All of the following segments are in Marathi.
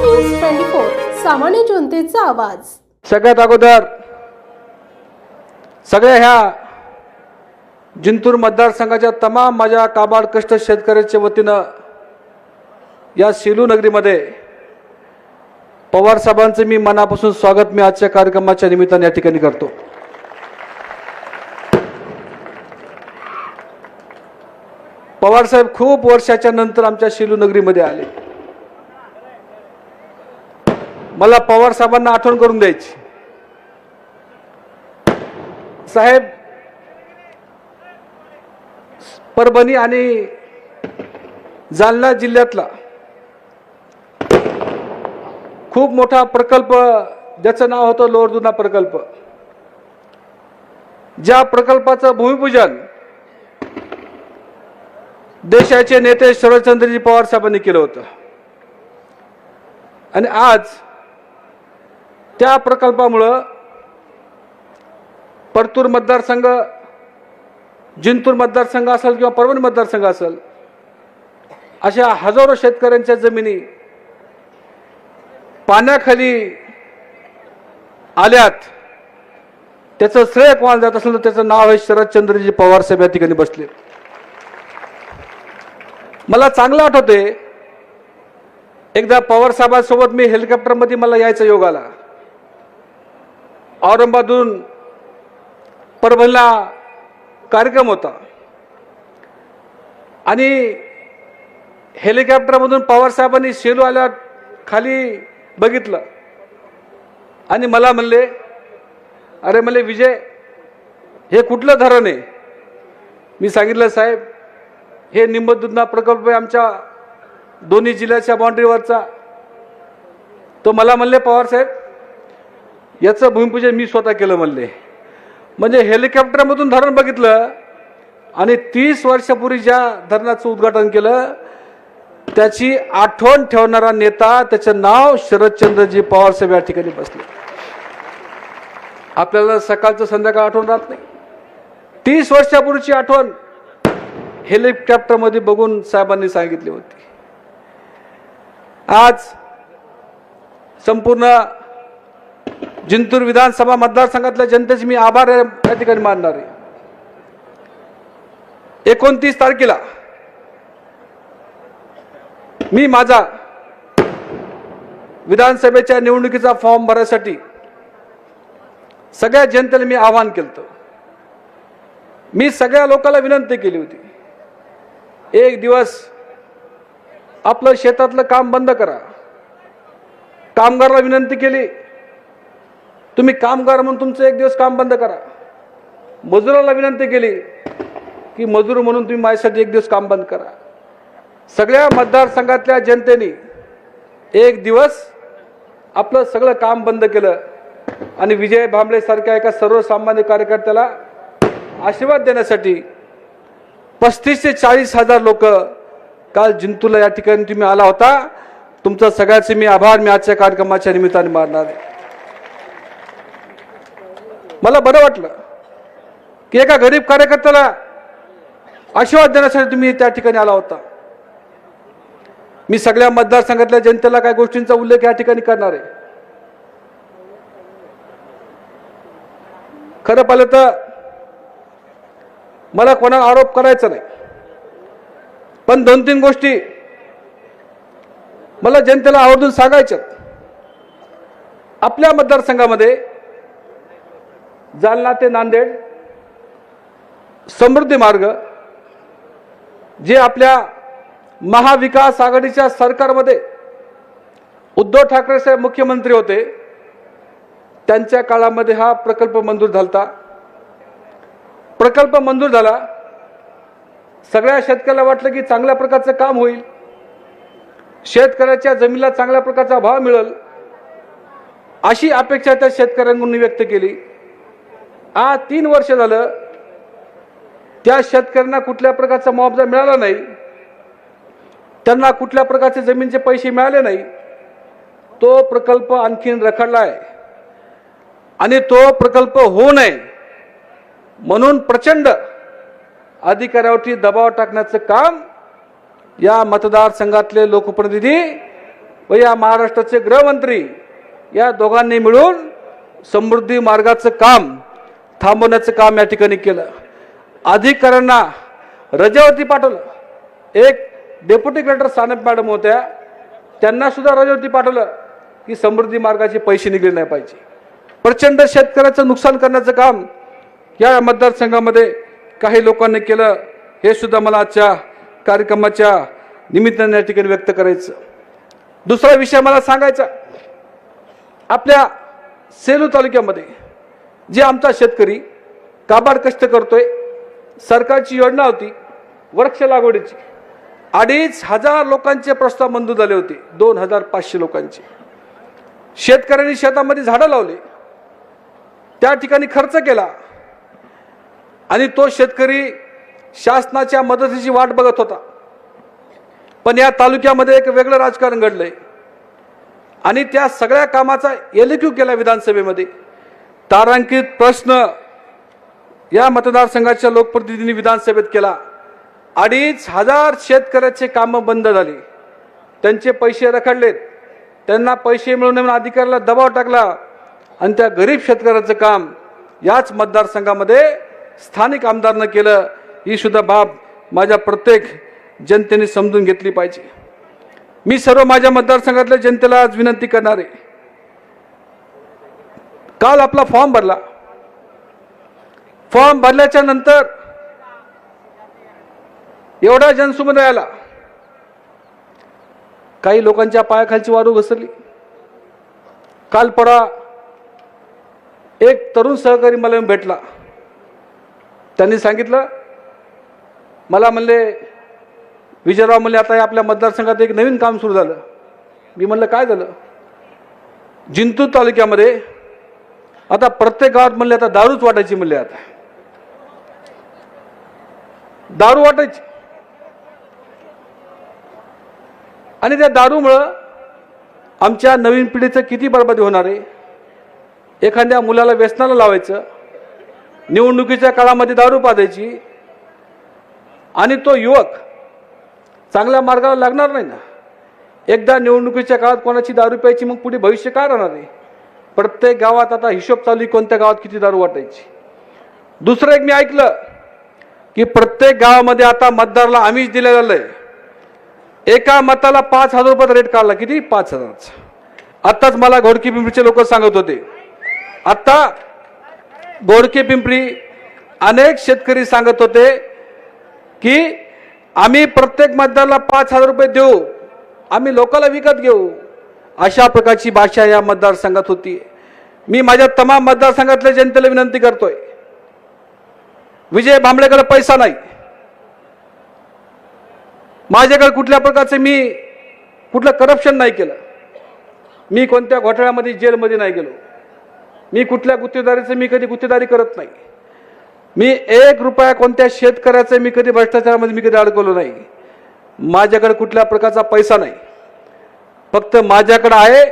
न्यूज 24 सामान्य जनतेचा आवाज। सगळ्यात अगोदर सगळ्या ह्या जिंतूर मतदारसंघाच्या तमाम माझ्या काबाड कष्ट शेतकऱ्यांच्या वतीनं या सेलू नगरीमध्ये पवार साहेबांचं मी मनापासून स्वागत मी आजच्या कार्यक्रमाच्या निमित्ताने या ठिकाणी करतो। पवार साहेब खूप वर्षाच्या नंतर आमच्या सेलू नगरीमध्ये आले। मला पवार साहेबांना आठवण करून द्यायची। साहेब परभणी आणि जालना जिल्ह्यातला खूप मोठा प्रकल्प ज्याचं नाव होतं लोअर दुना प्रकल्प, ज्या प्रकल्पाचं भूमिपूजन देशाचे नेते शरदचंद्रजी पवार साहेबांनी केलं होतं आणि आज त्या प्रकल्पामुळं परतूर मतदारसंघ, जिंतूर मतदारसंघ असेल किंवा परभणी मतदारसंघ असेल, अशा हजारो शेतकऱ्यांच्या जमिनी पाण्याखाली आल्यात। त्याचं श्रेय कोणाला जात असेल तर त्याचं नाव आहे शरदचंद्रजी पवार साहेब या ठिकाणी बसले। मला चांगलं आठवते एकदा पवार साहेबांसोबत मी हेलिकॉप्टरमध्ये मला यायचा योग आला। औरंगाबादहून परभणीला कार्यक्रम होता आणि हेलिकॉप्टरमधून पवार साहेबांनी सेलू आल्या खाली बघितलं आणि मला म्हणले, अरे म्हणले विजय हे कुठलं धरण आहे? मी सांगितलं साहेब हे निंबदुधना प्रकल्प आहे आमच्या दोन्ही जिल्ह्याच्या बाउंड्रीवरचा। तो मला म्हणले पवार साहेब याचं भूमिपूजन मी स्वतः केलं म्हणले। म्हणजे हेलिकॉप्टरमधून धरण बघितलं आणि 30 वर्षापूर्वी ज्या धरणाचं उद्घाटन केलं त्याची आठवण ठेवणारा नेता, त्याचं नाव शरदचंद्रजी पवार साहेब या ठिकाणी बसले। आपल्याला सकाळचं संध्याकाळ आठवण राहत नाही, 30 वर्षापूर्वीची आठवण हेलिकॉप्टरमध्ये बघून साहेबांनी सांगितली होती। आज संपूर्ण जिंतूर विधानसभा मतदारसंघातल्या जनतेचे मी आभार या ठिकाणी मानणार आहे। 29 तारखेला मी माझा विधानसभेच्या निवडणुकीचा फॉर्म भरण्यासाठी सगळ्या जनतेला मी आवाहन केलं। मी सगळ्या लोकांना विनंती केली होती, एक दिवस आपलं शेतातलं काम बंद करा। कामगाराला विनंती केली, तुम्ही कामगार म्हणून तुमचं एक दिवस काम बंद करा। मजुराला विनंती केली की मजूर म्हणून तुम्ही माझ्यासाठी एक दिवस काम बंद करा। सगळ्या मतदारसंघातल्या जनतेने एक दिवस आपलं सगळं काम बंद केलं आणि विजय भांबळे सारख्या एका सर्वसामान्य कार्यकर्त्याला आशीर्वाद देण्यासाठी 35 ते 40 हजार लोक काल जिंतूरला या ठिकाणी तुम्ही आला होता। तुमचा सगळ्याचे मी आभार मी आजच्या कार्यक्रमाच्या निमित्ताने मानणार आहे। मला बरं वाटलं की एका गरीब कार्यकर्त्याला आशीर्वाद देण्यासाठी तुम्ही त्या ठिकाणी आला होता। मी सगळ्या मतदारसंघातल्या जनतेला काही गोष्टींचा उल्लेख या ठिकाणी करणार आहे। खरं पाहिलं तर मला कोणाला आरोप करायचा नाही, पण 2-3 गोष्टी मला जनतेला आवर्जून सांगायच्या। आपल्या मतदारसंघामध्ये जालना ते नांदेड समृद्धी मार्ग जे आपल्या महाविकास आघाडीच्या सरकारमध्ये उद्धव ठाकरे साहेब मुख्यमंत्री होते त्यांच्या काळामध्ये हा प्रकल्प मंजूर झाला। प्रकल्प मंजूर झाला, सगळ्या शेतकऱ्याला वाटलं की चांगल्या प्रकारचं काम होईल, शेतकऱ्याच्या जमिनीला चांगल्या प्रकारचा भाव मिळेल अशी अपेक्षा त्या शेतकऱ्यांनी व्यक्त केली। आज 3 वर्ष झालं त्या शेतकऱ्यांना कुठल्या प्रकारचा मुआवजा मिळाला नाही, त्यांना कुठल्या प्रकारचे जमिनीचे पैसे मिळाले नाही। तो प्रकल्प आणखीन रखडला आहे आणि तो प्रकल्प होऊ नये म्हणून प्रचंड अधिकाऱ्यावरती दबाव टाकण्याचं काम या मतदारसंघातले लोकप्रतिनिधी व या महाराष्ट्राचे गृहमंत्री या दोघांनी मिळून समृद्धी मार्गाचं काम थांबवण्याचं काम या ठिकाणी केलं. अधिकाऱ्यांना रजेवरती पाठवलं. एक डेप्युटी कलेक्टर सानप मॅडम होत्या, त्यांना सुद्धा रजेवरती पाठवलं की समृद्धी मार्गाचे पैसे निघले नाही पाहिजे. प्रचंड शेतकऱ्याचं नुकसान करण्याचं काम या मतदारसंघामध्ये काही लोकांनी केलं, हे सुद्धा मला आजच्या कार्यक्रमाच्या निमित्ताने या ठिकाणी व्यक्त करायचं. दुसरा विषय मला सांगायचा, आपल्या सेलू तालुक्यामध्ये जे आमचा शेतकरी काबाड कष्ट करतोय, सरकारची योजना होती वृक्ष लागवडीची, 2500 लोकांचे प्रस्ताव मंजूर झाले होते. 2500 लोकांचे शेतकऱ्यांनी शेतामध्ये झाडं लावले, त्या ठिकाणी खर्च केला आणि तो शेतकरी शासनाच्या मदतीची वाट बघत होता. पण या तालुक्यामध्ये एक वेगळं राजकारण घडलंय आणि त्या सगळ्या कामाचा एलक्यू केला विधानसभेमध्ये. तारांकित प्रश्न या मतदारसंघाच्या लोकप्रतिनिधींनी विधानसभेत केला. 2500 शेतकऱ्याचे कामं बंद झाली, त्यांचे पैसे रखडलेत, त्यांना पैसे मिळवून म्हणून अधिकाऱ्याला दबाव टाकला आणि त्या गरीब शेतकऱ्याचं काम याच मतदारसंघामध्ये स्थानिक आमदारनं केलं. ही सुद्धा बाब माझ्या प्रत्येक जनतेने समजून घेतली पाहिजे. मी सर्व माझ्या मतदारसंघातल्या जनतेला आज विनंती करणार आहे, काल आपला फॉर्म भरला, फॉर्म भरल्याच्या नंतर एवढा जनसमुदाय आला, काही लोकांच्या पायाखालची वाळू घसरली. काल परवा एक तरुण सहकारी मला येऊन भेटला, त्यांनी सांगितलं, मला म्हणले विजयराव म्हणले आता आपल्या मतदारसंघात एक नवीन काम सुरू झालं. मी म्हणलं काय झालं? जिंतूर तालुक्यामध्ये आता प्रत्येक गावात म्हणले आता दारूच वाटायची, म्हणले आता दारू वाटायची आणि त्या दारूमुळं आमच्या नवीन पिढीचं किती बरबादी होणार आहे. एखाद्या मुलाला व्यसनाला लावायचं, निवडणुकीच्या काळामध्ये दारू पाजायची आणि तो युवक चांगल्या मार्गाला लागणार नाही ना. एकदा निवडणुकीच्या काळात कोणाची दारू प्यायची, मग पुढे भविष्य काय राहणार आहे. प्रत्येक गावात आता हिशोब चालू, कोणत्या गावात किती दारू वाटायची. दुसरं एक मी ऐकलं की प्रत्येक गावामध्ये आता मतदाराला आमिष दिलं गेलंय. एका मताला 5000 रुपये रेट काढला. किती? 5000. आताच मला घोडकी पिंपरीचे लोक सांगत होते, आता घोडकी पिंपरी अनेक शेतकरी सांगत होते की आम्ही प्रत्येक मतदाराला 5000 रुपये देऊ, आम्ही लोकांना विकत घेऊ. अशा प्रकारची भाषा या मतदारसंघात होती. मी माझ्या तमाम मतदारसंघातल्या जनतेला विनंती करतोय, विजय भांबळेकडे पैसा नाही, माझ्याकडे कुठल्या प्रकारचे मी कुठलं करप्शन नाही केलं, मी कोणत्या घोटाळ्यामध्ये जेलमध्ये नाही गेलो, मी कुठल्या गुत्तेदारीचं मी कधी गुत्तेदारी करत नाही, मी 1 रुपया कोणत्या शेतकऱ्याचं मी कधी भ्रष्टाचारामध्ये मी कधी अडकवलो नाही. माझ्याकडे कुठल्या प्रकारचा पैसा नाही, फक्त माझ्याकडे आहे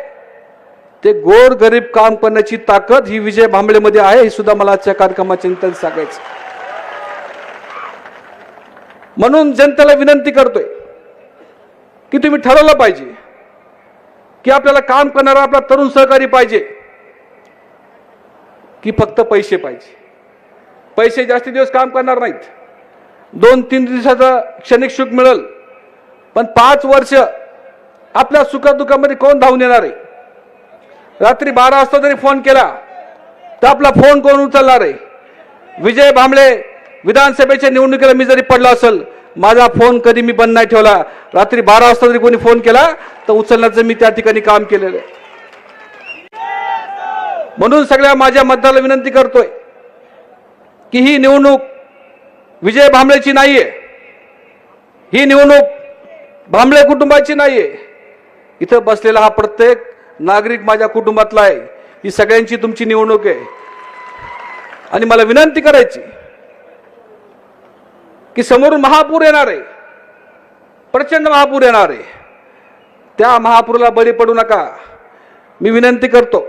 ते गोर गरीब काम करण्याची ताकद ही विजय भांबळेमध्ये आहे. हे सुद्धा मला आजच्या कार्यक्रमाच्या निमित्ताने सांगायचं. म्हणून जनतेला विनंती करतोय की तुम्ही ठरवलं पाहिजे की आपल्याला काम करणारा आपला तरुण सहकारी पाहिजे की फक्त पैसे पाहिजे. पैसे जास्ती दिवस काम करणार नाहीत, 2-3 दिवसाचं क्षणिक सुख मिळेल, पण 5 वर्ष आपल्या सुखादुखामध्ये कोण धावून येणार आहे. रात्री 12 वाजता जरी फोन केला तर आपला फोन कोण उचलणार आहे. विजय भांबळे विधानसभेच्या निवडणुकीला मी जरी पडलो असेल, माझा फोन कधी मी बंद नाही ठेवला. रात्री 12 वाजता जरी कोणी फोन केला तर उचलण्याचं मी त्या ठिकाणी काम केलेलं आहे. म्हणून सगळ्या माझ्या मतदाराला विनंती करतोय की ही निवडणूक विजय भांबळेची नाहीये, ही निवडणूक भांबळे कुटुंबाची नाहीये. इथं बसलेला हा प्रत्येक नागरिक माझ्या कुटुंबातला आहे. ही सगळ्यांची तुमची निवडणूक आहे आणि मला विनंती करायची की समोरून महापूर येणार आहे, प्रचंड महापूर येणार आहे, त्या महापुराला बळी पडू नका. मी विनंती करतो,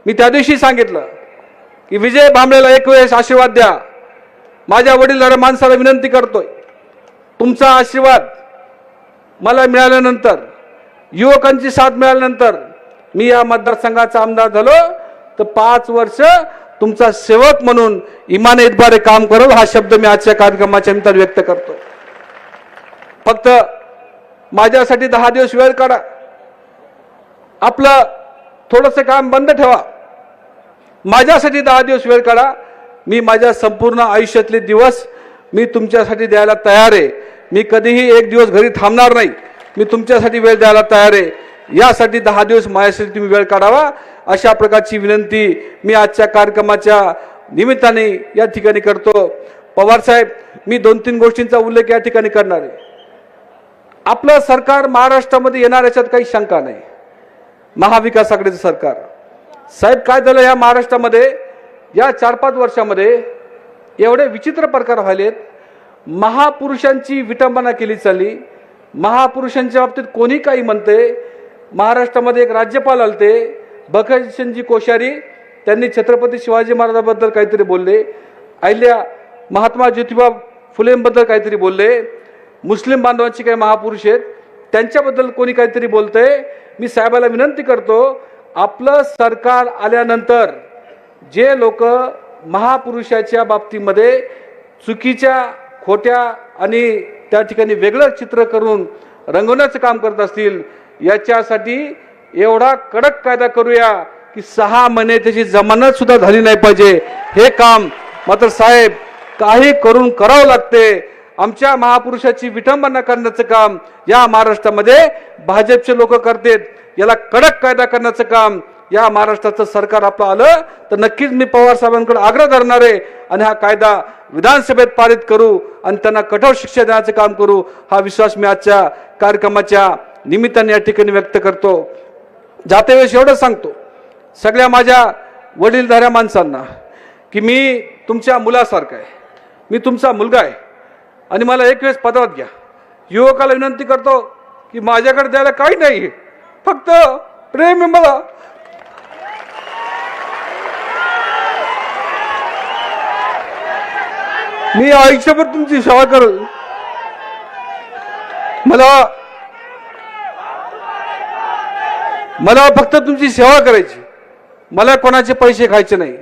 मी त्या दिवशी सांगितलं की विजय भांबळेला एक वेळेस आशीर्वाद द्या. माझ्या वडीलधाऱ्या माणसाला विनंती करतोय, तुमचा आशीर्वाद मला मिळाल्यानंतर युवकांची साथ मिळाल्यानंतर मी या मतदारसंघाचा आमदार झालो तर 5 वर्ष तुमचा सेवक म्हणून इमाने इतबारे काम करेल हा शब्द मी आजच्या कार्यक्रमाच्या निमित्ताने व्यक्त करतो. फक्त माझ्यासाठी 10 दिवस वेळ काढा. आपलं थोडंसं काम बंद ठेवा. माझ्यासाठी 10 दिवस वेळ काढा. मी माझ्या संपूर्ण आयुष्यातले दिवस मी तुमच्यासाठी द्यायला तयार आहे. मी कधीही एक दिवस घरी थांबणार नाही. मी तुमच्यासाठी वेळ द्यायला तयार आहे. यासाठी 10 दिवस माझ्यासाठी तुम्ही वेळ काढावा अशा प्रकारची विनंती मी आजच्या कार्यक्रमाच्या निमित्ताने या ठिकाणी करतो. पवार साहेब, मी 2-3 गोष्टींचा उल्लेख या ठिकाणी करणार आहे. आपलं सरकार महाराष्ट्रामध्ये येणार याच्यात काही शंका नाही. महाविकास आघाडीचं सरकार साहेब, काय झालं या महाराष्ट्रामध्ये या 4-5 वर्षामध्ये एवढे विचित्र प्रकार व्हायलेत. महापुरुषांची विटंबना केली चालली. महापुरुषांच्या बाबतीत कोणी काही म्हणते. महाराष्ट्रामध्ये एक राज्यपाल आलते भगतसिंगजी कोश्यारी, त्यांनी छत्रपती शिवाजी महाराजांबद्दल काहीतरी बोलले. अहिल्या महात्मा ज्योतिबा फुलेंबद्दल काहीतरी बोलले. मुस्लिम बांधवांचे काही महापुरुष आहेत त्यांच्याबद्दल कोणी काहीतरी बोलतंय. मी साहेबाला विनंती करतो, आपलं सरकार आल्यानंतर जे लोक महापुरुषाच्या बाबतीमध्ये चुकीच्या, खोट्या आणि त्या ठिकाणी वेगळं चित्र करून रंगवण्याचं काम करत असतील, याच्यासाठी एवढा कडक कायदा करूया की 6 महिने त्याची जमानत सुद्धा झाली नाही पाहिजे. हे काम मात्र साहेब काही करून करावं लागते. आमच्या महापुरुषाची विटंबना करण्याचं काम या महाराष्ट्रामध्ये भाजपचे लोक करतात. याला कडक कायदा करण्याचं काम या महाराष्ट्राचं सरकार आपलं आलं तर नक्कीच मी पवार साहेबांकडे आग्रह धरणार आहे आणि हा कायदा विधानसभेत पारित करू आणि त्यांना कठोर शिक्षा देण्याचं काम करू. हा विश्वास मी आजच्या कार्यक्रमाच्या निमित्ताने या ठिकाणी व्यक्त करतो. जाते वेळेस एवढं सांगतो सगळ्या माझ्या वडीलधाऱ्या माणसांना की मी तुमच्या मुलासारखा आहे. मी तुमचा मुलगा आहे आणि मला एक वेळेस पदरात घ्या. युवकाला विनंती करतो की माझ्याकडे द्यायला काही नाही, फक्त प्रेम आहे मला. मी आयुष्यभर तुमची सेवा करेल. मला फक्त तुमची सेवा करायची. मला कोणाचे पैसे खायचे नाही.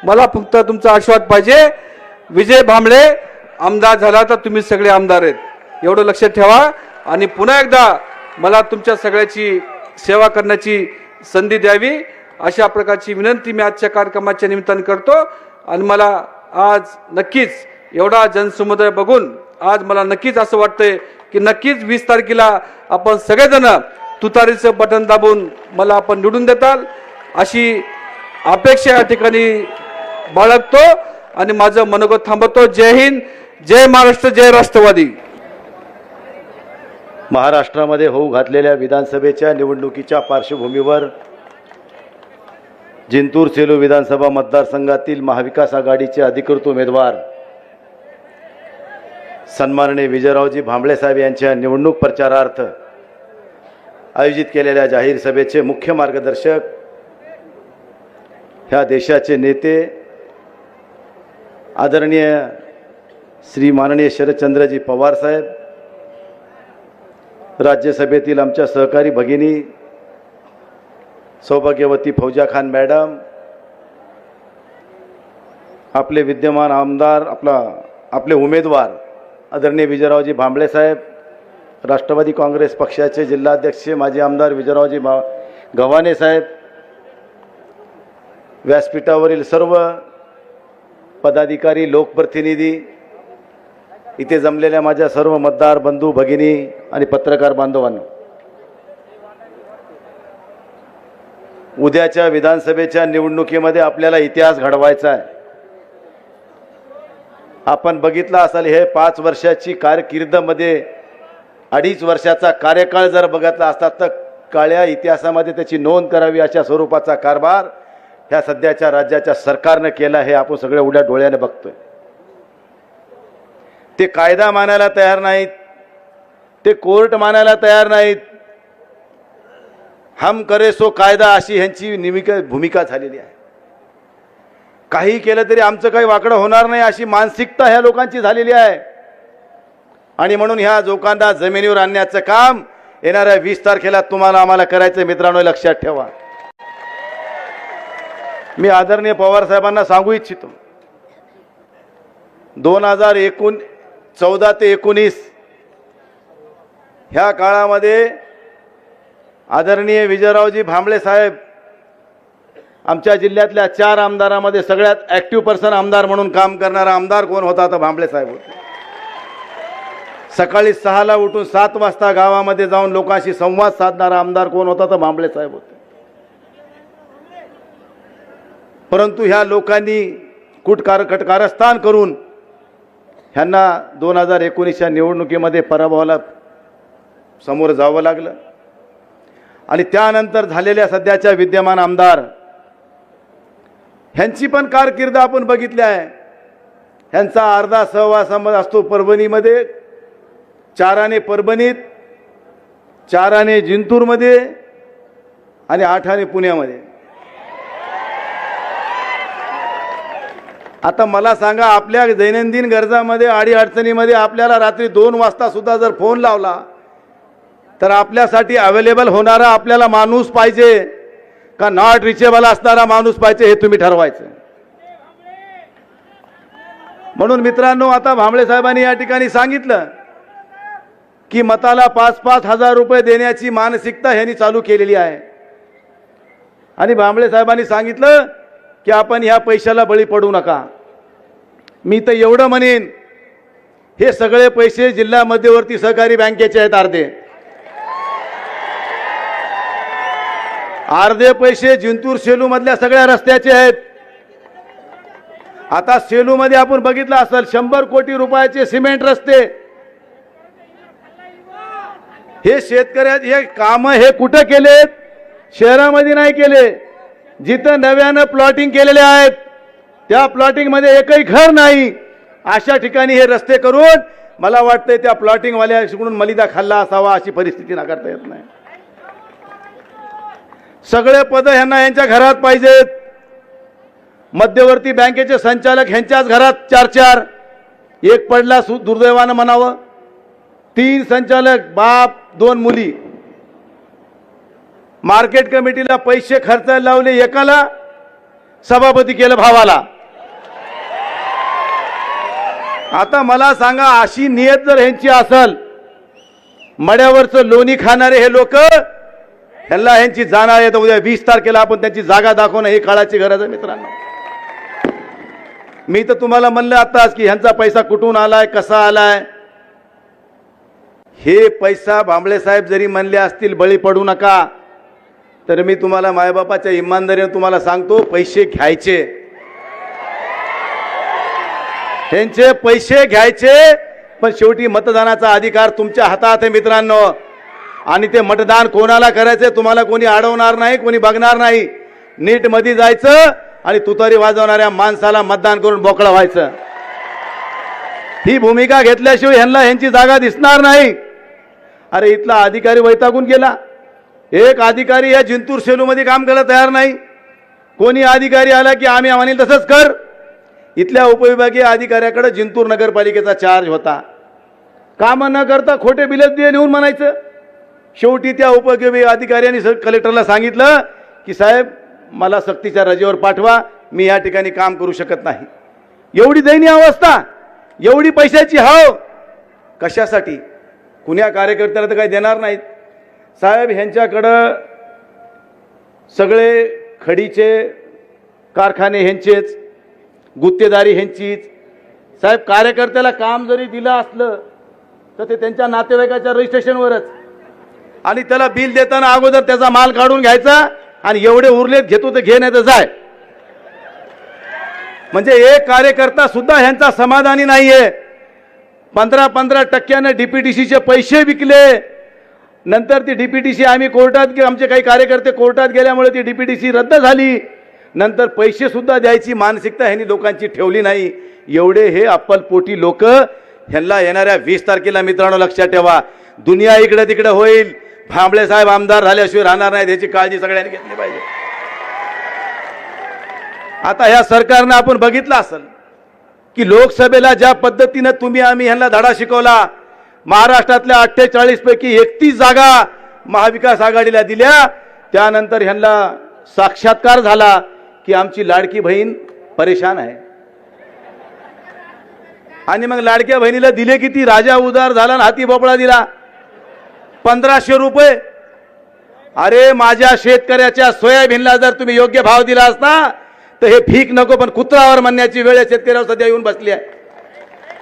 मला फक्त तुमचा आशीर्वाद पाहिजे. विजय भांबळे आमदार झाला तर तुम्ही सगळे आमदार आहेत एवढं लक्षात ठेवा. आणि पुन्हा एकदा मला तुमच्या सगळ्याची सेवा करण्याची संधी द्यावी अशा प्रकारची विनंती मी आजच्या कार्यक्रमाच्या निमित्ताने करतो. आणि मला आज नक्कीच एवढा जनसमुदाय बघून आज मला नक्कीच असं वाटतंय की नक्कीच 20 तारखेला आपण सगळेजण तुतारीचं बटन दाबून मला आपण निवडून देताल अशी अपेक्षा या ठिकाणी बाळगतो आणि माझं मनोगत थांबवतो. जय हिंद, जय महाराष्ट्र, जय राष्ट्रवादी. महाराष्ट्रामध्ये होऊ घातलेल्या विधानसभेच्या निवडणुकीच्या पार्श्वभूमीवर जिंतूर सेलू विधानसभा मतदारसंघातील महाविकास आघाडीचे अधिकृत उमेदवार सन्माननीय विजयरावजी भांबळे साहेब यांच्या निवडणूक प्रचारार्थ आयोजित केलेल्या जाहीर सभेचे मुख्य मार्गदर्शक, ह्या देशाचे नेते आदरणीय श्री माननीय शरदचंद्रजी पवार साहेब, राज्यसभेतील आमच्या सहकारी भगिनी सौभाग्यवती फौजा खान मॅडम, आपले विद्यमान आमदार, आपले उमेदवार आदरणीय विजयरावजी भांबळे साहेब, राष्ट्रवादी काँग्रेस पक्षाचे जिल्हाध्यक्ष माजी आमदार विजयरावजी गव्हाणे साहेब, व्यासपीठावरील सर्व पदाधिकारी, लोकप्रतिनिधी, इथे जमलेल्या माझ्या सर्व मतदार बंधू भगिनी आणि पत्रकार बांधवांनो, उद्याच्या विधानसभेच्या निवडणुकीमध्ये आपल्याला इतिहास घडवायचा आहे. आपण बघितलं असाल हे 5 वर्षाची कारकीर्दमध्ये 2.5 वर्षाचा कार्यकाळ जर बघितला असता तर काळ्या इतिहासामध्ये त्याची नोंद करावी अशा स्वरूपाचा कारभार ह्या सध्याच्या राज्याच्या सरकारने केला हे आपण सगळे उघड्या डोळ्याने बघतोय. ते कायदा मानायला तयार नाहीत, ते कोर्ट मानायला तयार नाहीत. हम करे सो कायदा अशी ह्यांची भूमिका झालेली आहे. काही केलं तरी आमचं काही वाकडं होणार नाही अशी मानसिकता ह्या लोकांची झालेली आहे. आणि म्हणून ह्या लोकांना जमिनीवर आणण्याचं काम येणाऱ्या 20 तारखेला तुम्हाला आम्हाला करायचं मित्रांनो, लक्षात ठेवा. मी आदरणीय पवार साहेबांना सांगू इच्छितो, 2014 ते 19 ह्या काळामध्ये आदरणीय विजयरावजी भांबळे साहेब आमच्या जिल्ह्यातल्या 4 आमदारामध्ये सगळ्यात ॲक्टिव्ह पर्सन आमदार म्हणून काम करणारा आमदार कोण होता तर भांबळे साहेब होते. सकाळी 6ला उठून 7 वाजता गावामध्ये जाऊन लोकांशी संवाद साधणारा आमदार कोण होता तर भांबळे साहेब होते. परंतु ह्या लोकांनी कारस्थान करून ह्यांना 2019च्या निवडणुकीमध्ये पराभवाला समोर जावं लागलं. आणि त्यानंतर झालेल्या सध्याच्या विद्यमान आमदार ह्यांची पण कारकीर्द आपण बघितली आहे. ह्यांचा अर्धा सहवास असतो परभणीमध्ये, 4 आणे परभणीत, 4 आणे जिंतूरमध्ये आणि 8 आणे पुण्यामध्ये. आता मला सांगा, आपल्या दैनंदिन गरजामध्ये अडीअडचणीमध्ये आपल्याला रात्री 2 वाजता सुद्धा जर फोन लावला तर आपल्यासाठी अवेलेबल होणारा आपल्याला माणूस पाहिजे का नॉट रिचेबल असणारा माणूस पाहिजे, हे तुम्ही ठरवायचं. म्हणून मित्रांनो, आता भांबळे साहेबांनी या ठिकाणी सांगितलं की मताला 5-5 हजार रुपये देण्याची मानसिकता ह्यांनी चालू केलेली आहे. आणि भांबळे साहेबांनी सांगितलं की आपण ह्या पैशाला बळी पडू नका. मी तर एवढं म्हणेन, हे सगळे पैसे जिल्हा मध्यवर्ती सहकारी बँकेचे आहेत. अर्धे पैसे जिंतूर सेलू मधल्या सगळ्या रस्त्याचे आहेत. आता सेलू मध्ये आपण बघितलं असेल 100 कोटी रुपयाचे सिमेंट रस्ते. हे शेतकऱ्याचे काम हे कुठं केलेत? शहरामध्ये नाही केले. जिथं नव्यानं प्लॉटिंग केलेले आहेत त्या प्लॉटिंग मध्ये एकही घर नाही, अशा ठिकाणी हे रस्ते करून मला वाटतंय त्या प्लॉटिंग वाल्याकडून मलिदा खाल्ला असावा, अशी परिस्थिती नाकारता येत नाही. सगळे पद ह्यांना यांच्या घरात पाहिजेत. मध्यवर्ती बँकेचे संचालक ह्यांच्याच घरात 4-4, एक पडला दुर्दैवानं म्हणावं, 3 संचालक, बाप 2 मुली. मार्केट कमिटीला पैसे खर्चायला लावले एकाला, सभापती केलं भावाला. आता मला सांगा, अशी नियत जर ह्यांची असेल, मड्यावरचं लोणी खाणारे हे लोक, ह्यांना ह्यांची जाणार आहे तर उद्या 20 तारखेला आपण त्यांची जागा दाखवणं ही काळाची गरज आहे मित्रांनो. मी तर तुम्हाला म्हणलं आताच की ह्यांचा पैसा कुठून आलाय, कसा आलाय. हे पैसा भांबळे साहेब जरी म्हणले असतील बळी पडू नका, तर मी तुम्हाला मायबापाच्या इमानदारीने तुम्हाला सांगतो, पैसे घ्यायचे, ह्यांचे पैसे घ्यायचे. पण शेवटी मतदानाचा अधिकार तुमच्या हातात आहे मित्रांनो. आणि ते मतदान कोणाला करायचे तुम्हाला कोणी अडवणार नाही, कोणी बघणार नाही. नीट मध्ये जायचं आणि तुतारी वाजवणाऱ्या माणसाला मतदान करून मोकळं व्हायचं. ही भूमिका घेतल्याशिवाय ह्यांना ह्यांची जागा दिसणार नाही. अरे इथला अधिकारी वैतागून गेला. एक अधिकारी या जिंतूर सेलूमध्ये काम करायला तयार नाही. कोणी अधिकारी आला की आम्ही म्हणेल तसंच कर. इथल्या उपविभागीय अधिकाऱ्याकडे जिंतूर नगरपालिकेचा चार्ज होता. काम न करता खोटे बिलच दे लिहून म्हणायचं. शेवटी त्या उपविभागीय अधिकाऱ्यांनी कलेक्टरला सांगितलं की साहेब मला सक्तीच्या रजेवर पाठवा, मी या ठिकाणी काम करू शकत नाही. एवढी दयनीय अवस्था, एवढी पैशाची हाव कशासाठी? कुण्या कार्यकर्त्याला तर काही देणार नाहीत साहेब. ह्यांच्याकडं सगळे खडीचे कारखाने ह्यांचेच, गुत्तेदारी ह्यांचीच. साहेब कार्यकर्त्याला काम जरी दिलं असलं तर ते त्यांच्या नातेवाईकाच्या रजिस्ट्रेशनवरच, आणि त्याला बिल देताना अगोदर त्याचा माल काढून घ्यायचा आणि एवढे उरलेत घेतो तर घे नाही तर जाय. म्हणजे एक कार्यकर्ता सुद्धा ह्यांचा समाधानी नाहीये. 15% डीपीटीसीचे पैसे विकले. नंतर ती डीपीटीसी आम्ही कोर्टात, आमचे काही कार्यकर्ते कोर्टात गेल्यामुळे ती डीपीटीसी रद्द झाली. नंतर पैसे सुद्धा द्यायची मानसिकता ह्यांनी लोकांची ठेवली नाही. एवढे हे अप्पलपोटी लोक. ह्यांना येणाऱ्या 20 तारखेला मित्रांनो लक्षात ठेवा, दुनिया इकडे तिकडे होईल, भांबळे साहेब आमदार झाल्याशिवाय राहणार नाही, याची काळजी सगळ्यांनी घेतली पाहिजे. आता ह्या सरकारनं आपण बघितलं असेल की लोकसभेला ज्या पद्धतीने तुम्ही आम्ही ह्यांना धडा शिकवला, महाराष्ट्रातल्या 48 पैकी 31 जागा महाविकास आघाडीला दिल्या. त्यानंतर ह्यांना साक्षात्कार झाला की आमची लाडकी बहीण परेशान आहे. आणि मग लाडक्या बहिणीला दिले किती? राजा उदार झाला आणि हाती भोपळा दिला 1500 रुपये. अरे माझ्या शेतकऱ्याच्या सोयाबीनला जर तुम्ही योग्य भाव दिला असता तर हे भीक नको पण कुत्रावर म्हणण्याची वेळ शेतकऱ्यावर सध्या येऊन बसली आहे.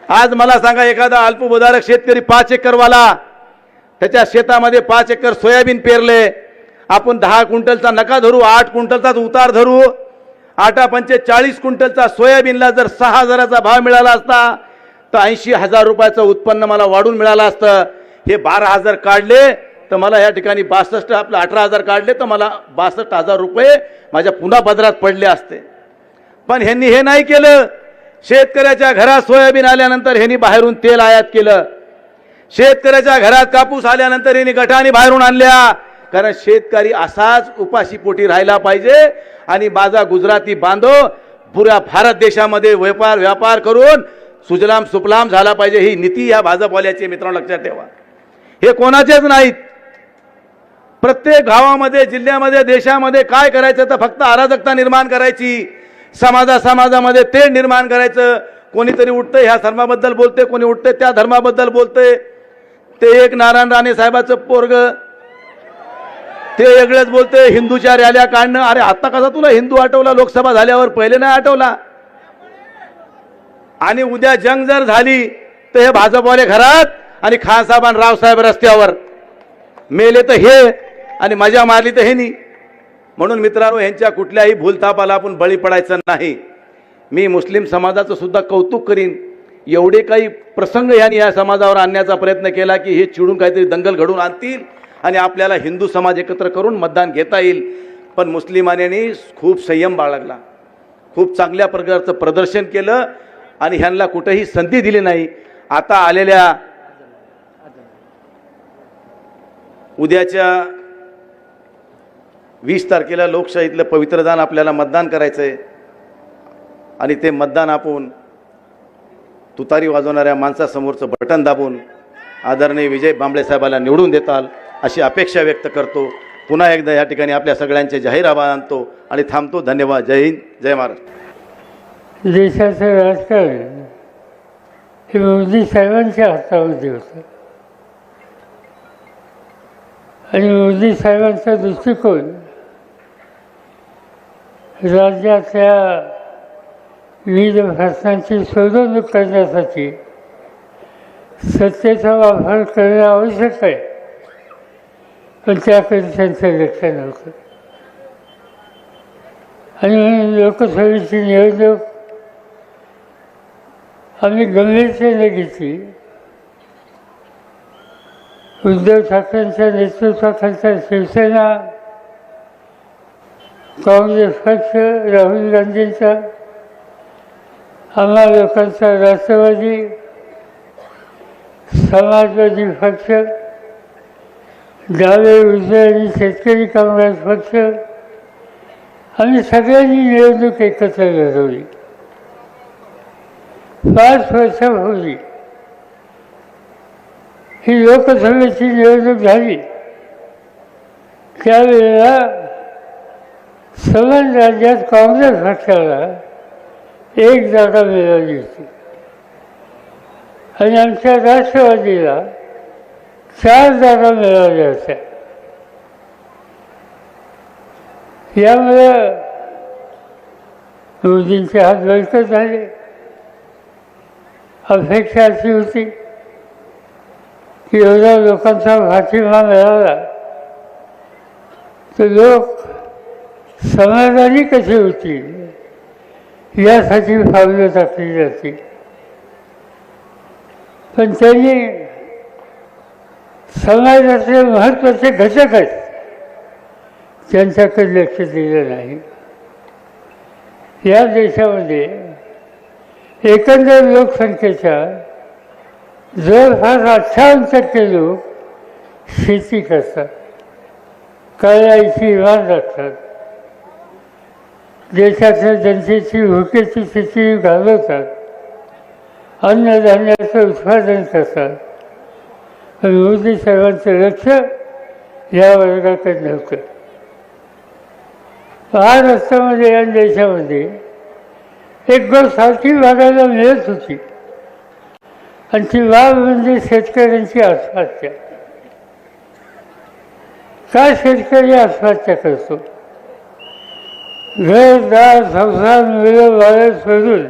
आज मला सांगा, एखादा अल्पभूधारक शेतकरी 5 एकरवाला त्याच्या शेतामध्ये 5 एकर सोयाबीन पेरले, आपण 10 क्विंटलचा नका धरू, 8 क्विंटलचा उतार धरू, 8×5 40 क्विंटलचा सोयाबीनला जर 6000चा भाव मिळाला असता तर 80,000 रुपयाचं उत्पन्न मला वाढून मिळालं असतं. हे 12,000 काढले तर मला या ठिकाणी 62 आपलं 18,000 काढले तर मला 62,000 रुपये माझ्या पुन्हा पदरात पडले असते. पण ह्यांनी हे नाही केलं. शेतकऱ्याच्या घरात सोयाबीन आल्यानंतर ह्यांनी बाहेरून तेल आयात केलं. शेतकऱ्याच्या घरात कापूस आल्यानंतर ह्यांनी गठाणी बाहेरून आणल्या. कारण शेतकरी असाच उपाशीपोटी राहिला पाहिजे आणि माझा गुजराती बांधव पुऱ्या भारत देशामध्ये व्यापार करून सुजलाम सुफलाम झाला पाहिजे, ही नीती या भाजपवाल्याची. मित्रांनो लक्षात ठेवा, हे कोणाचेच नाहीत. प्रत्येक गावामध्ये, जिल्ह्यामध्ये, देशामध्ये काय करायचं तर फक्त अराजकता निर्माण करायची, समाजामध्ये तेढ निर्माण करायचं. कोणीतरी उठतंय ह्या धर्माबद्दल बोलते, कोणी उठतंय त्या धर्माबद्दल बोलतंय. ते एक नारायण राणे साहेबाचं पोरग ते वेगळंच बोलतंय, हिंदूच्या रॅल्या काढणं. अरे आता कसा तुला हिंदू आठवला लोकसभा झाल्यावर? पहिले नाही आठवला. आणि उद्या जंग जर झाली तर हे भाजपवाले घरात आणि खान साहेब आणि रावसाहेब रस्त्यावर. मेले तर हे आणि मजा मारली तर हे नाही. म्हणून मित्रांनो, यांच्या कुठल्याही भूलथापाला आपण बळी पडायचं नाही. मी मुस्लिम समाजाचं सुद्धा कौतुक करीन. एवढे काही प्रसंग यांनी या समाजावर आणण्याचा प्रयत्न केला की हे चिडून काहीतरी दंगल घडवून आणतील आणि आपल्याला हिंदू समाज एकत्र करून मतदान घेता येईल. पण मुस्लिमांनी खूप संयम बाळगला, खूप चांगल्या प्रकारचं प्रदर्शन केलं आणि ह्यांना कुठेही संधी दिली नाही. आता आलेल्या उद्याच्या 20 तारखेला लोकशाहीतलं पवित्रदान आपल्याला मतदान करायचं आहे आणि ते मतदान आपण तुतारी वाजवणाऱ्या माणसासमोरचं बटन दाबून आदरणीय विजय भांबळे साहेबाला निवडून देताल अशी अपेक्षा व्यक्त करतो. पुन्हा एकदा या ठिकाणी आपल्या सगळ्यांचे जाहीर आभार मानतो आणि थांबतो. धन्यवाद. जय हिंद, जय महाराष्ट्र. देशाचं राजकारण हे मोदी साहेबांच्या हातामध्ये होतं आणि मोदी साहेबांचा दृष्टिकोन राज्यातल्या विविध प्रश्नांची सोडवणूक करण्यासाठी सत्तेचा वापर करणं आवश्यक आहे, पण त्याकडे त्यांचं लक्ष नव्हतं. आणि म्हणून लोकसभेची निवडणूक आम्ही गंभीरतेने घेतली. उद्धव ठाकरेंच्या नेतृत्वाखालचा शिवसेना, काँग्रेस पक्ष, राहुल गांधींचा, आम्हा लोकांचा राष्ट्रवादी, समाजवादी पक्ष, डावे उजवे आणि शेतकरी काँग्रेस पक्ष, आम्ही सगळ्यांनी निवडणूक एकत्र लढवली. 5 वर्षापूर्वी ही लोकसभेची निवडणूक झाली. त्यावेळेला समान राज्यात काँग्रेस पक्षाला 1 जागा मिळाली होती आणि आमच्या राष्ट्रवादीला 4 जागा मिळाल्या होत्या. यामुळे मोदींचे हात बळकट झाले. अपेक्षा अशी होती की एवढ्या लोकांचा पाठिंबा मिळाला तर लोक समाधानी कसे होतील यासाठी पावलं टाकली जातील. पण त्यांनी समाजाचे महत्त्वाचे घटक आहेत त्यांच्याकडे लक्ष दिलं नाही. या देशामध्ये एकंदर लोकसंख्येच्या जवळपास 58% लोक शेती करतात, कळायची इमान राखतात, देशाच्या जनतेची भुकेची स्थिती घालवतात, अन्नधान्याचं उत्पादन करतात पण मोदी साहेबांचं लक्ष या वर्गाकडे नव्हतं. महाराष्ट्रामध्ये या देशामध्ये एक गोष्ट सारखी बघायला मिळत होती आणि ती बाब म्हणजे शेतकऱ्यांची आत्महत्या. का शेतकरी आत्महत्या करतो? घरदार संसार मुलं बाळ सोडून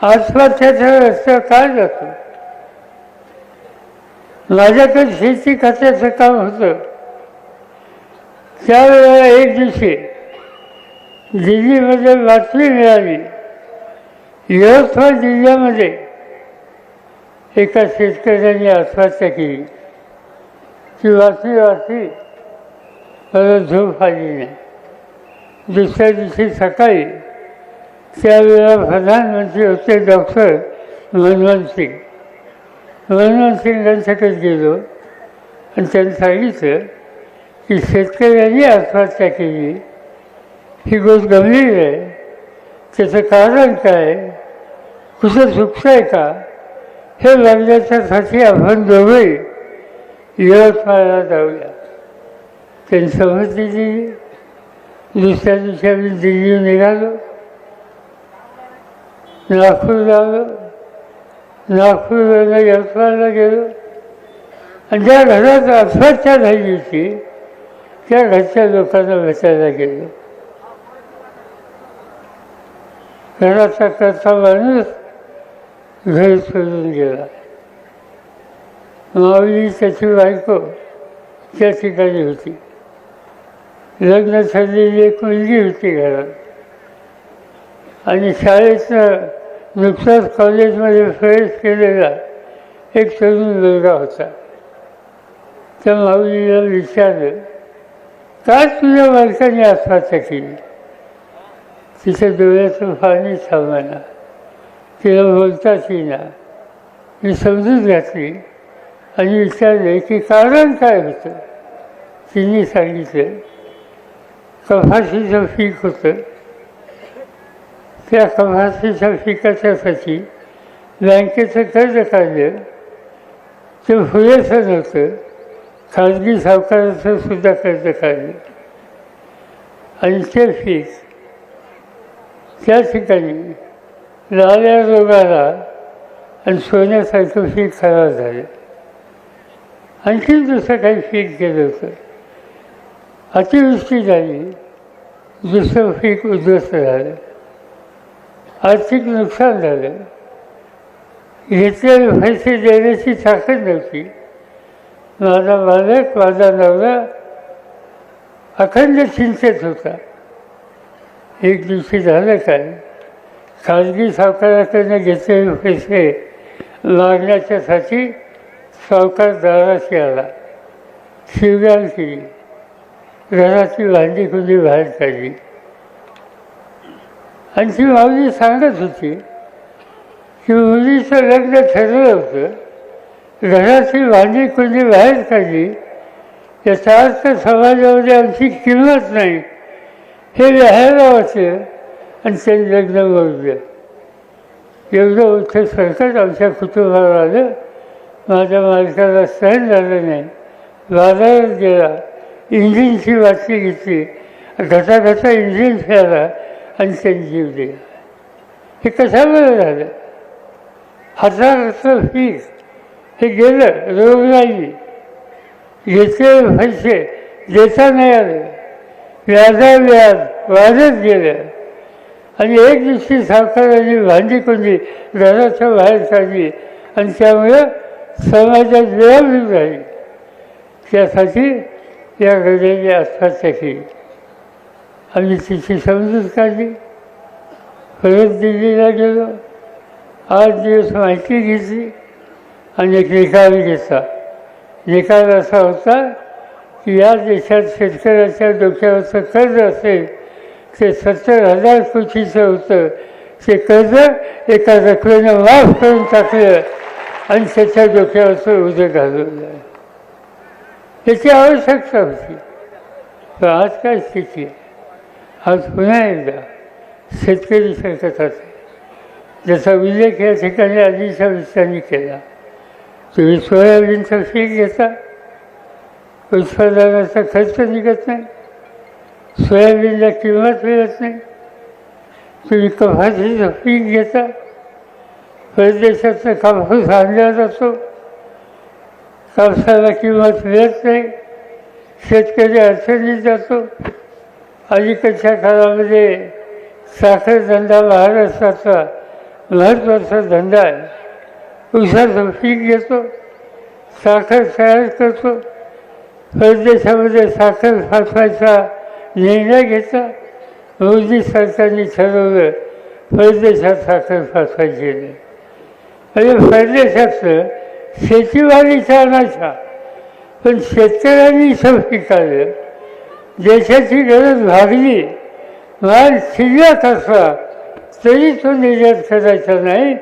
आत्महत्याच्या रस्त्यावर काय जातो? माझ्याकडे शेती खात्याचं काम होतं. त्यावेळेला एक दिवशी दिल्लीमध्ये बातमी मिळाली, यवतमाळ जिल्ह्यामध्ये एका शेतकऱ्याने आत्महत्या केली. ती वाचली वाचली मला झोप आली नाही. दुसऱ्या दिवशी सकाळी त्यावेळेला प्रधानमंत्री होते डॉक्टर मनमोहन सिंग. मनमोहन सिंगांच्याकडे गेलो आणि त्यांनी सांगितलं की शेतकऱ्यांनी आत्महत्या केली, ही गोष्ट गंभीर आहे, त्याचं कारण काय, कुठं चुकतं आहे का, हे बघण्याच्यासाठी आपण दोघंही यवतमाळला जाऊया. त्यांनी संमती दिली. दुसऱ्या दिवशी आम्ही दिल्ली निघालो, नागपूर आलो, नागपूरला यवतमाळला गेलो आणि ज्या घरात आत्महत्या झाली होती त्या घरच्या लोकांना भेटायला गेलो. घराचा करता माणूस घर सोडून गेला. माऊली त्याची बायको त्या ठिकाणी होती. लग्न झालेली एक मुलगी होती घरात आणि शाळेतनं नुकताच कॉलेजमध्ये प्रवेश केलेला एक तरुण मुलगा होता. त्या माऊलीला विचारलं, का तुझ्या बायकाने आत्महत्या केली? तिच्या डोळ्यातून पाणी थांबना, तिला बोलताच येईना. मी समजून घातली आणि विचारले की कारण काय होतं. तिने सांगितलं, कपाशीचं पीक होतं, त्या कपाशीच्या पिकाच्यासाठी बँकेचं कर्ज काढलं, ते पुरेसं नव्हतं. खाजगी सावकाराचं सुद्धा कर्ज काढलं आणि ते पीक त्या ठिकाणी लाल्या रोगाला आणि सोन्यासारखं पीक खराब झालं. आणखी दुसरं काही पीक गेलं होतं. अतिवृष्टी झाली, दुसरं पीक उद्ध्वस्त झालं, आर्थिक नुकसान झालं. घेतलेले पैसे देण्याची ताकद नव्हती. माझा मालक, माझा नवरा अखंड चिंतेत होता. एक दिवशी झालं काय, खाजगी सावकाराकडनं घेतलेले पैसे मागण्याच्यासाठी सावकार दाराशी आला. शिवगाळ केली, घराची भांडी कुंडी बाहेर काढली आणि ती माऊली सांगत होती की मुलीचं लग्न ठरलं होतं, घराची भांडी कुंडी बाहेर काढली, याचा अर्थ समाजामध्ये आमची किंमत नाही हे लिहायला वाटलं आणि त्यांनी लग्न मोडलं. एवढं मोठं संकट आमच्या कुटुंबाला आलं. माझ्या मालकाला सहन झालं नाही. बाजारात गेला, इंजिनची बातमी घेतली, घटाघटा इंजिन फिरला आणि त्यांनी जीव दिला. हे कशामुळे झालं? हजाराचं पीक हे गेलं, रोगराई, घेतलेले पैसे देता नाही आले, व्याज वाढत गेलं आणि एक दिवशी सावकारांनी भांडी कुंडी घराच्या बाहेर काढली आणि त्यामुळं समाजात बेअबी झाली. त्यासाठी या गड्याने आत्महत्या केली. आम्ही तिची समजूत काढली. परत दिल्लीला गेलो, 8 दिवस माहिती घेतली आणि एक निकाल घेतला. निकाल असा होता की या देशात शेतकऱ्याच्या डोक्यावरचं कर्ज असेल ते 70,000 कोटीचं होतं. ते कर्ज एका रकमेनं माफ करून टाकलं आणि त्याच्या डोक्यावरचं उद्या घालवलं. याची आवश्यकता होती. पण आज काय स्थिती आहे? आज पुन्हा एकदा शेतकरी संकटात आहे, ज्याचा उल्लेख या ठिकाणी आधीच्या विषयांनी केला. तुम्ही सोयाबीनचं पीक घेता, उत्पादनाचा खर्च निघत नाही, सोयाबीनला किंमत मिळत नाही. तुम्ही कपाशीचं पीक घेता, परदेशाचा कापूस आणला जातो, कापसाला किंमत मिळत नाही, शेतकरी अडचणीत जातो. अलीकडच्या काळामध्ये साखर धंदा महाराष्ट्राचा महत्त्वाचा धंदा आहे. ऊसाचं पीक घेतो, साखर तयार करतो, परदेशामध्ये साखर पाठवायचा निर्णय घेतला. मोदी सरकारने ठरवलं परदेशात साखर पाठवायची नाही. म्हणजे परदेशातलं शेतीवाडीचा आणायचा, पण शेतकऱ्यांनी इथं पिकालं, देशाची गरज भागली, माल शिल्लक असला तरी तो निर्यात करायचा नाही.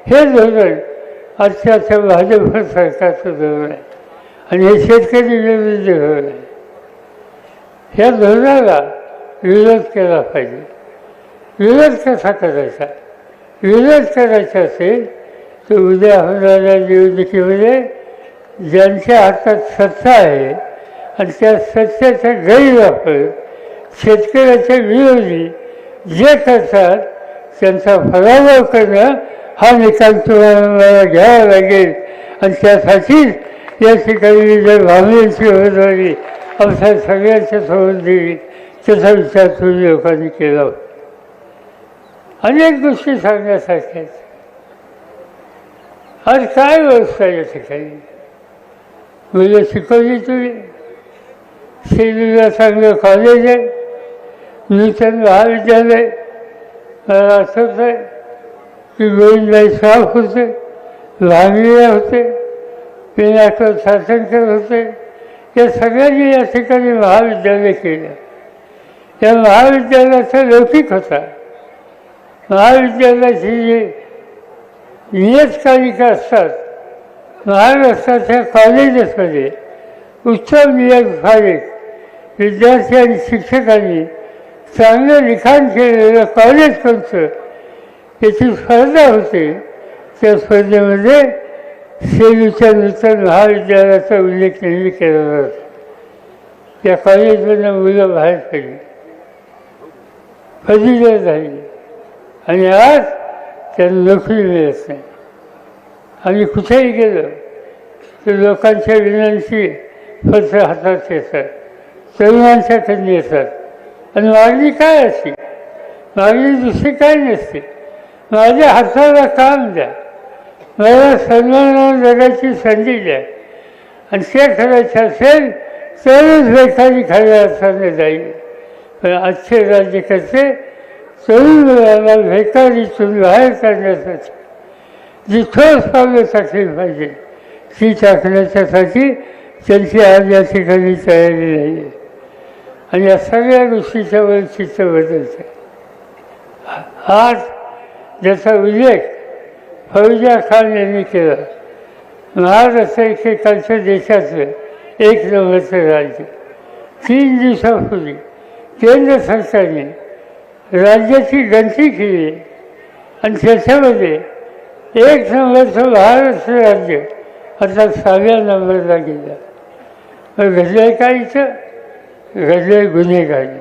हे धोरण आजच्या भाजप सरकारचं धोरण आहे आणि हे शेतकरी विरोधी धोरण आहे. ह्या धोरणाला विरोध केला पाहिजे. विरोध कसा करायचा? विरोध करायचा असेल तर उद्या होणाऱ्या निवडणुकीमध्ये ज्यांच्या हातात सत्ता आहे आणि त्या सत्तेचा गैरवापर शेतकऱ्याच्या विरोधी जे करतात त्यांचा पराभव करणं हा निकाल तुम्हाला घ्यावा लागेल. आणि त्यासाठीच या ठिकाणी जर भावनेची उमेदवारी आमच्या सगळ्यांच्या सोबत दिली त्याचा विचार तुम्ही लोकांनी केला. अनेक गोष्टी सांगण्यासारख्या आहेत. आज काय व्यवस्था या ठिकाणी? मुलं शिकवली तुम्ही, शेतीला चांगलं कॉलेज आहे, नूतन महाविद्यालय. मला आठवत आहे की गोविंदबाई साफ होते, भांगडिया होते, पिनाकर सासनकर होते. या सगळ्यांनी या ठिकाणी महाविद्यालय केलं. या महाविद्यालयाचा लौकिक होता. महाविद्यालयाची जी नियतकालिका असतात, महाराष्ट्राच्या कॉलेजेसमध्ये उत्तम नियतकालिक विद्यार्थी आणि शिक्षकांनी चांगलं लिखाण केलेलं कॉलेज कोणतं याची स्पर्धा होते. त्या स्पर्धेमध्ये सेलूच्या नूतन महाविद्यालयाचा उल्लेख नेहमी केला जातो. त्या कॉलेजमधून मुलं बाहेर पडली, पदवीधर झाली आणि आज त्यांना नोकरी मिळत नाही. आम्ही कुठेही गेलो तर लोकांच्या विनंती पत्र हातात येतात, तरुणांच्याकडून येतात. आणि मागणी काय असते? मागणी दुसरी काय नसते. माझ्या हाताला काम द्या, मला सन्मानावर जगायची संधी द्या. आणि ते करायचं असेल तरच बेकारी खऱ्या अर्थाने जाईल. पण आजचे राज्यकर्ते तरुण मुलाला बेकारीतून बाहेर काढण्यासाठी जी ठोस पावलं टाकली पाहिजे ती टाकण्याच्यासाठी त्यांची आज या ठिकाणी तयारी नाही आहे. आणि या सगळ्या गोष्टीच्या वर चित्र बदलते. आज ज्याचा उल्लेख फौजा खान यांनी केला, महाराष्ट्र एकेकाळच्या देशातलं एक नंबरचं राज्य. 3 दिवसापूर्वी केंद्र सरकारने राज्याची गणती केली आणि त्याच्यामध्ये 1 नंबरचं महाराष्ट्र राज्य आता 6व्या नंबरला गेलं. मग घडलंय काय इथं? घडलंय गुन्हेगारी,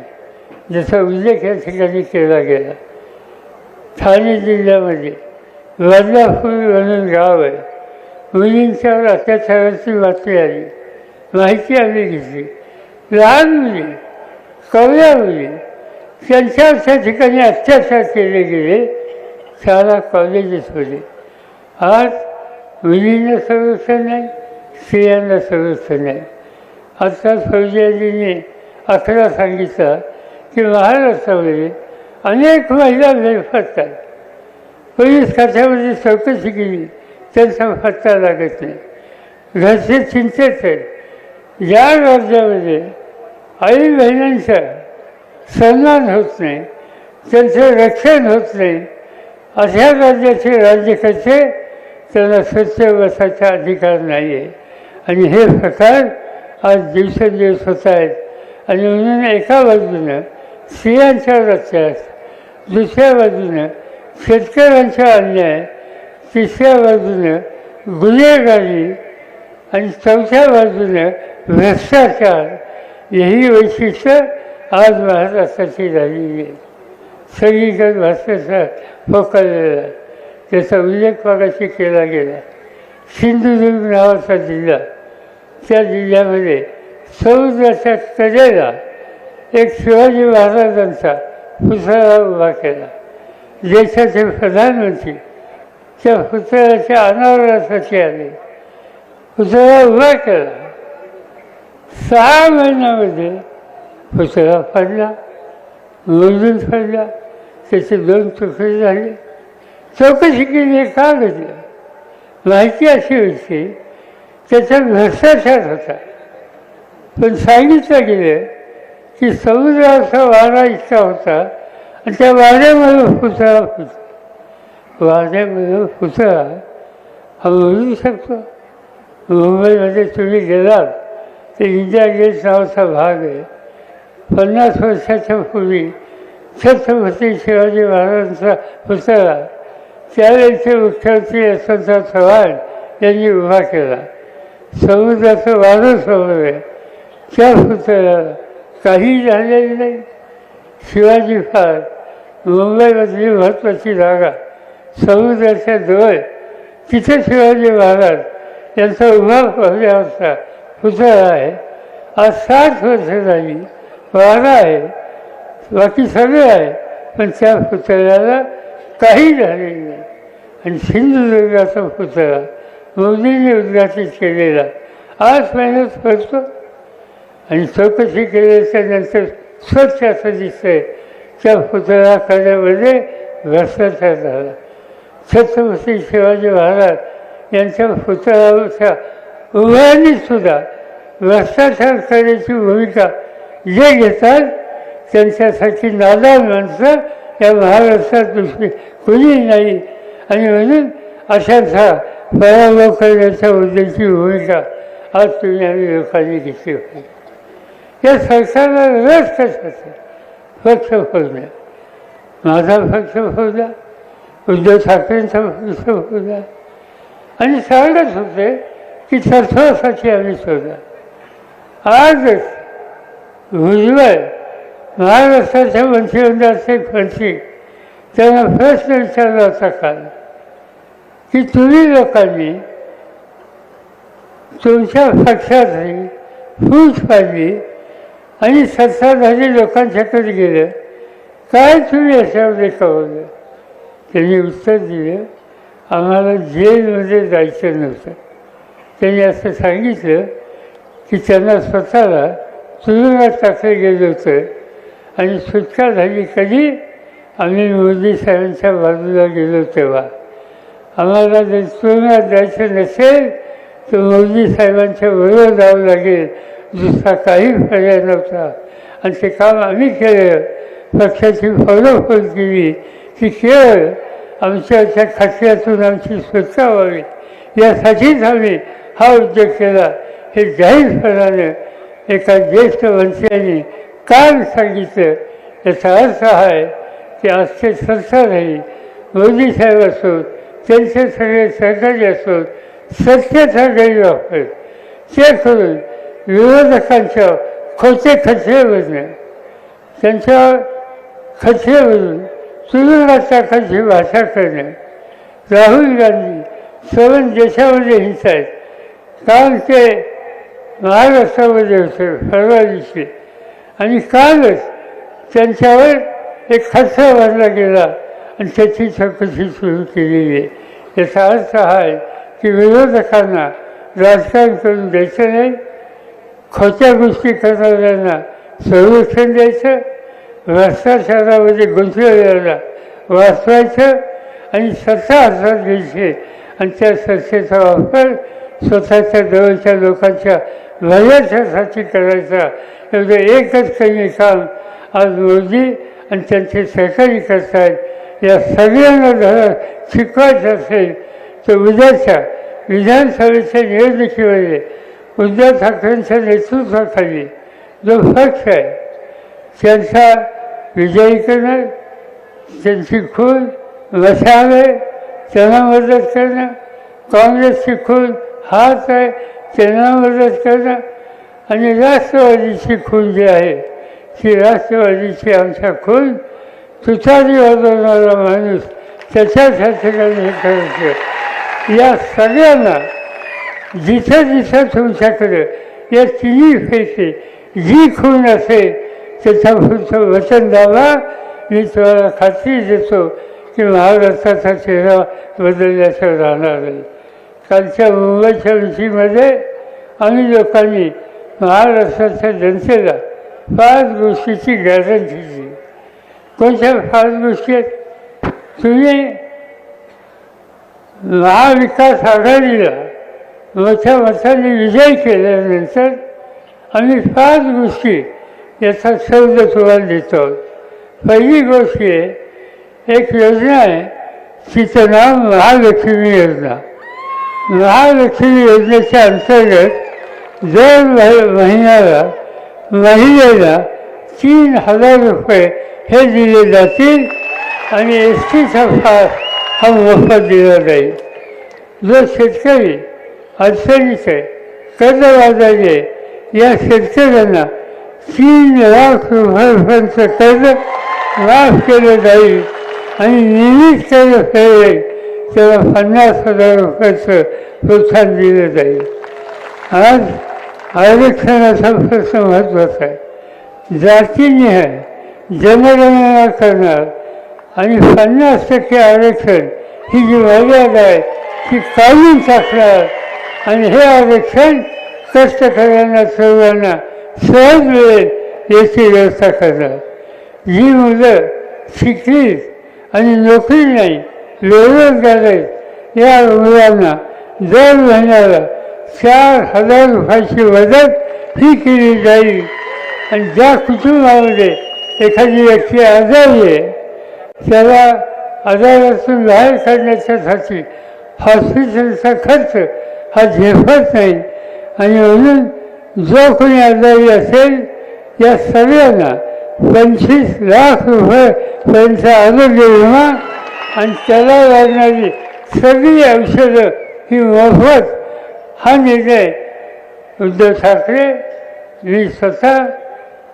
ज्याचा उल्लेख या ठिकाणी केला गेला. ठाणे जिल्ह्यामध्ये बदलापूर म्हणून गाव आहे. मुलींच्यावर अत्याचाराची बातमी आली, माहिती आम्ही घेतली. लहान मुली, कवल्या मुली, त्यांच्यावर त्या ठिकाणी अत्याचार केले गेले. शाळा कॉलेजेसमध्ये आज मुलींना संरक्षण नाही, स्त्रियांना संरक्षण नाही. आत्ताच फौजियांनी 11 सांगितलं की महाराष्ट्रामध्ये अनेक महिला बेपत्ता आहेत. पोलीस खात्यामध्ये चौकशी केली, त्यांचा पत्ता लागत नाही. घरचे चिंतेत आहेत. या राज्यामध्ये आई बहिणींचा सन्मान होत नाही, त्यांचं रक्षण होत नाही. अशा राज्याचे राज्यकर्ते त्यांना स्वच्छ बसायचा अधिकार नाही आहे. आणि हे प्रकार आज दिवसेंदिवस होत आहेत. आणि म्हणून एका बाजूनं स्त्रियांच्या अत्याचार, दुसऱ्या बाजूनं शेतकऱ्यांचा अन्याय, तिसऱ्या बाजूनं गुन्हेगारी आणि चौथ्या बाजूने भ्रष्टाचार, यही वैशिष्ट्य आज महाराष्ट्राची झालेली आहे. सगळीकडे भ्रष्टाचार पकडलेला आहे. त्याचा उल्लेख मागाशी केला गेला. सिंधुदुर्ग नावाचा जिल्हा, त्या जिल्ह्यामध्ये समुद्राच्या कडेला एक शिवाजी महाराजांचा पुतळा उभा केला. देशाचे प्रधानमंत्री त्या पुतळ्याच्या अनावरणासाठी आले. पुतळा उभा केला. 6 महिन्यामध्ये पुतळा पडला, मोडून पडला, त्याचे 2 तुकडे झाले. चौकशी केली, का घेतलं? माहिती अशी होती त्याच्यात भ्रष्टाचार होता. पण सांगितलं गेलं की समुद्राचा वारा इतका होता आणि त्या वाऱ्यामध्ये पुतळा फुटला. वाऱ्यामध्ये पुतळा हा बोलू शकतो. मुंबईमध्ये तुम्ही गेलात तर इंडिया गेट नावाचा भाग आहे. 50 वर्षाच्या पूर्वी छत्रपती शिवाजी महाराजांचा पुतळा त्यावेळेचे मुख्यमंत्री यशवंतराव चव्हाण यांनी उभा केला. समुद्राचं वारं समोर आहे. त्या पुतळ्याला काही झालेलं नाही. शिवाजी पार्क मुंबईमधली महत्त्वाची जागा, समुद्राच्या जवळ, तिथे शिवाजी महाराज यांचा उभा पाहिल्यावरचा पुतळा आहे. आज 60 वर्ष झाली. वारा आहे, बाकी सगळं आहे, पण त्या पुतळ्याला काही झालेलं नाही. आणि सिंधुदुर्गाचा पुतळा मोदींनी उद्घाटित केलेला आज महिन्यात पडतो. आणि चौकशी केल्याच्यानंतर स्वच्छ असं दिसतंय त्या पुतळा करण्यामध्ये भ्रष्टाचार झाला. छत्रपती शिवाजी महाराज यांच्या पुतळ्याच्या उभारणीतसुद्धा भ्रष्टाचार करण्याची भूमिका जे घेतात त्यांच्यासाठी नादान माणसं या महाराष्ट्रात दुसरी कुणी नाही. आणि म्हणून अशांचा पराभव करण्याच्या उद्देशाची भूमिका आज तुम्ही आम्ही लोकांनी घेतली होती. या सरकारला रस कशाचा? पक्ष फोडला. माझा पक्ष फोडला, उद्धव ठाकरेंचा पक्ष फोडला आणि सांगत होते की तत्वासाठी आम्ही शोधला. आजच भुजबळ महाराष्ट्राच्या मंत्रिमंडळाचे मंत्री त्यांना प्रश्न विचारला होता काल की तुम्ही लोकांनी तुमच्या पक्षाची फूट पाडली आणि सत्ताधारी लोकांच्याकडे गेलं, काय तुम्ही याच्यामध्ये कळवलं? त्यांनी उत्तर दिलं, आम्हाला जेलमध्ये जायचं नव्हतं. त्यांनी असं सांगितलं की त्यांना स्वतःला तुरुंगात टाकलं गेलं होतं आणि सुटका झाली कधी? आम्ही मोदी साहेबांच्या बाजूला गेलो तेव्हा. आम्हाला जर तुरुंगात जायचं नसेल तर मोदी साहेबांच्या बरोबर जावं लागेल, दुसरा काही पर्याय नव्हता. आणि ते काम आम्ही केलं. पक्षाची फॉलोफॉल केली की केवळ आमच्या खात्यातून आमची सुटका व्हावी यासाठीच आम्ही हा उद्योग केला. हे जाहीरपणाने एका ज्येष्ठ मंत्र्यांनी काल सांगितलं. याचा अर्थ हा आहे की आजचे सत्ताधारी मोदी साहेब असोत, त्यांचे सगळे सहकारी असोत, सत्तेचा गैरवापर ते करून विरोधकांच्या खोटे खचरे बनणं, त्यांच्या खचरेवरून तुरुंगात टाकायची भाषा करणं. राहुल गांधी सर्व देशामध्ये हिंसा आहेत. काल ते महाराष्ट्रामध्ये होते परवा दिवशी आणि कालच त्यांच्यावर एक खटला भरला गेला आणि त्याची चौकशी सुरू केलेली आहे. याचा अर्थ हा आहे की विरोधकांना राजकारण करून द्यायचं नाही, खोट्या गोष्टी करणाऱ्यांना संरक्षण द्यायचं, भ्रष्टाचारामध्ये गुंतलेल्याला वाचवायचं आणि सत्ता हातात घ्यायची आणि त्या सत्तेचा वापर स्वतःच्या जवळच्या लोकांच्या भल्याच्यासाठी करायचा. एवढं एकच कमी काम आज मोदी आणि त्यांचे सहकारी करत आहेत. या सगळ्यांना जर शिकवायचं असेल तर उद्याच्या विधानसभेच्या निवडणुकीमध्ये उद्धव ठाकरेंच्या नेतृत्वाखाली जो पक्ष आहे त्यांचा विजयी करणं, त्यांची खून मशाल आहे त्यांना मदत करणं, काँग्रेसची खून हात आहे त्यांना मदत करणं आणि राष्ट्रवादीची खून जी आहे ती राष्ट्रवादीची आमच्या खून तुतारी वाजवणारा माणूस त्याच्यासाठी हे करायचं. या सगळ्यांना जिथं जिथं तुमच्याकडं या तिन्हीपैकी जी खूण असेल त्याच्या पुढचं वचन द्यावा. मी तुम्हाला खात्री देतो की महाराष्ट्राचा चेहरा बदलल्याशिवाय राहणार नाही. कालच्या मुंबईच्या विषयीमध्ये आम्ही लोकांनी महाराष्ट्राच्या जनतेला 5 गोष्टीची गॅरंटी दिली. कोणत्या 5 गोष्टी आहेत? तुम्ही महाविकास आघाडीला मोठ्या मताने विजय केल्यानंतर आम्ही 5 गोष्टी याचा शब्द तुम्हाला देतो. पहिली गोष्ट आहे, एक योजना आहे तिचं नाव महालक्ष्मी योजना. महालक्ष्मी योजनेच्या अंतर्गत दर महिन्याला महिलेला 3,000 रुपये हे दिले जातील आणि एसटीचा पास हा मोफत दिला जाईल. जो शेतकरी अडचणीत आहे, कर्जबाजारी आहे, या शेतकऱ्यांना 3 लाख रुपयांपर्यंत कर्ज माफ केलं जाईल आणि नियमित कर्ज फेडेल त्याला 50,000 रुपयाचं प्रोत्साहन दिलं जाईल. आज आरक्षणाचा प्रश्न महत्त्वाचा आहे. जातीनिहाय जनगणना करणार आणि 50% आरक्षण ही जी मर्यादा आहे ती काढून टाकणार आणि हे आरक्षण कष्टकऱ्यांना सर्वांना सहज मिळेल याची व्यवस्था करणार. जी मुलं शिकली आणि नोकरी नाही, बेरोजगार आहेत, या मुलांना दर महिन्याला 4,000 रुपयाची मदत ही केली जाईल. आणि ज्या कुटुंबामध्ये एखादी व्यक्ती आजारी आहे त्याला आजारातून बाहेर काढण्याच्यासाठी हॉस्पिटलचा खर्च हा झेपत नाही आणि म्हणून जो कोणी आजारी असेल या सगळ्यांना 25 लाख रुपयेपर्यंत आरोग्य विमा आणि त्याला लागणारी सगळी औषधं ही मोफत हा निर्णय उद्धव ठाकरे, मी स्वतः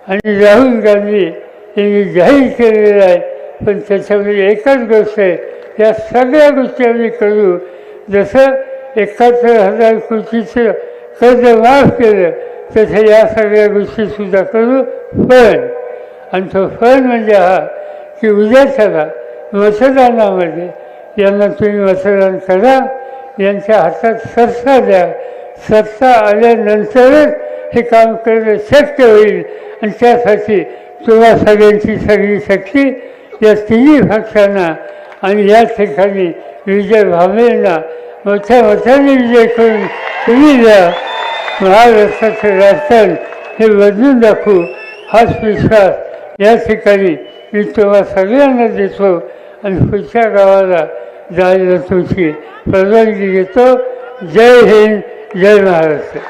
आणि राहुल गांधी यांनी जाहीर केलेला आहे. पण त्याच्यामध्ये एकच गोष्ट आहे, या सगळ्या गोष्टी आम्ही करू. जसं 71,000 कोटीचं कर्ज माफ केलं तसं या सगळ्या गोष्टीसुद्धा करू. पण आणि तो फळ म्हणजे हा की उद्याच्याला मतदानामध्ये यांना तुम्ही मतदान करा, यांच्या हातात सत्ता द्या. सत्ता आल्यानंतरच हे काम करणं शक्य होईल आणि त्यासाठी तुम्हा सगळ्यांची सगळी शक्ती या तिन्ही पक्षांना आणि या ठिकाणी विजय भावनेंना मोठ्या मताने विजय करून तुम्ही द्या. महाराष्ट्राचं राजकारण हे बदलून दाखवू हाच विश्वास या ठिकाणी मी तुम्हा सगळ्यांना देतो आणि पुढच्या गावाला जायला तुमची परवानगी घेतो. जय हिंद, जय महाराष्ट्र.